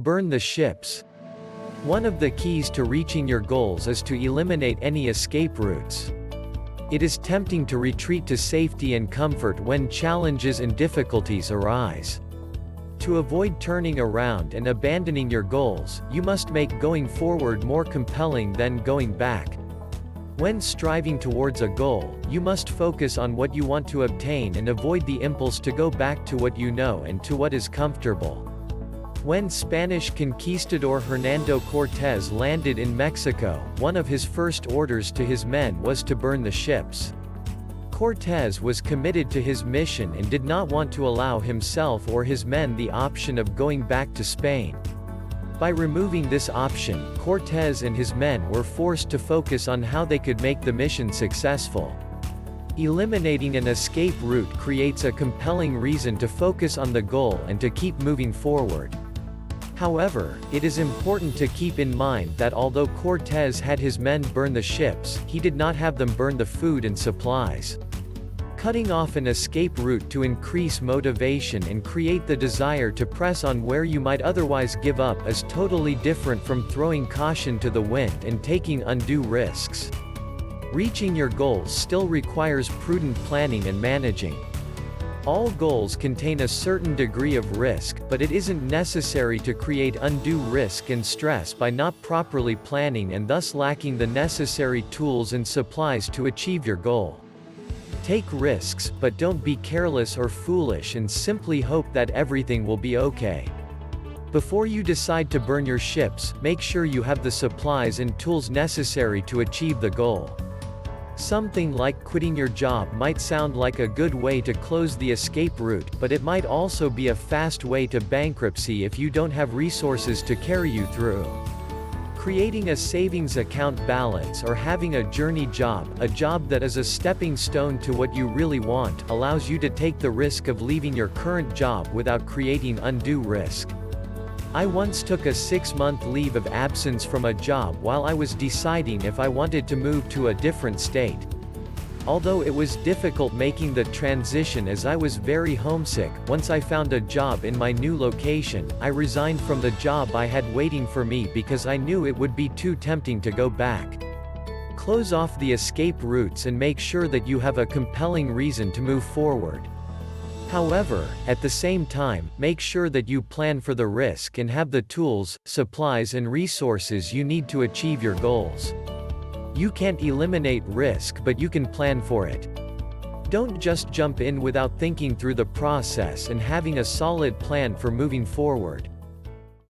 Burn the ships. One of the keys to reaching your goals is to eliminate any escape routes. It is tempting to retreat to safety and comfort when challenges and difficulties arise. To avoid turning around and abandoning your goals, you must make going forward more compelling than going back. When striving towards a goal, you must focus on what you want to obtain and avoid the impulse to go back to what you know and to what is comfortable. When Spanish conquistador Hernando Cortez landed in Mexico, one of his first orders to his men was to burn the ships. Cortez was committed to his mission and did not want to allow himself or his men the option of going back to Spain. By removing this option, Cortez and his men were forced to focus on how they could make the mission successful. Eliminating an escape route creates a compelling reason to focus on the goal and to keep moving forward. However, it is important to keep in mind that although Cortez had his men burn the ships, he did not have them burn the food and supplies. Cutting off an escape route to increase motivation and create the desire to press on where you might otherwise give up is totally different from throwing caution to the wind and taking undue risks. Reaching your goals still requires prudent planning and managing. All goals contain a certain degree of risk, but it isn't necessary to create undue risk and stress by not properly planning and thus lacking the necessary tools and supplies to achieve your goal. Take risks, but don't be careless or foolish and simply hope that everything will be okay. Before you decide to burn your ships, make sure you have the supplies and tools necessary to achieve the goal. Something like quitting your job might sound like a good way to close the escape route, but it might also be a fast way to bankruptcy if you don't have resources to carry you through. Creating a savings account balance or having a journey job, a job that is a stepping stone to what you really want, allows you to take the risk of leaving your current job without creating undue risk. I once took a 6-month leave of absence from a job while I was deciding if I wanted to move to a different state. Although it was difficult making the transition as I was very homesick, once I found a job in my new location, I resigned from the job I had waiting for me because I knew it would be too tempting to go back. Close off the escape routes and make sure that you have a compelling reason to move forward. However, at the same time, make sure that you plan for the risk and have the tools, supplies and resources you need to achieve your goals. You can't eliminate risk, but you can plan for it. Don't just jump in without thinking through the process and having a solid plan for moving forward.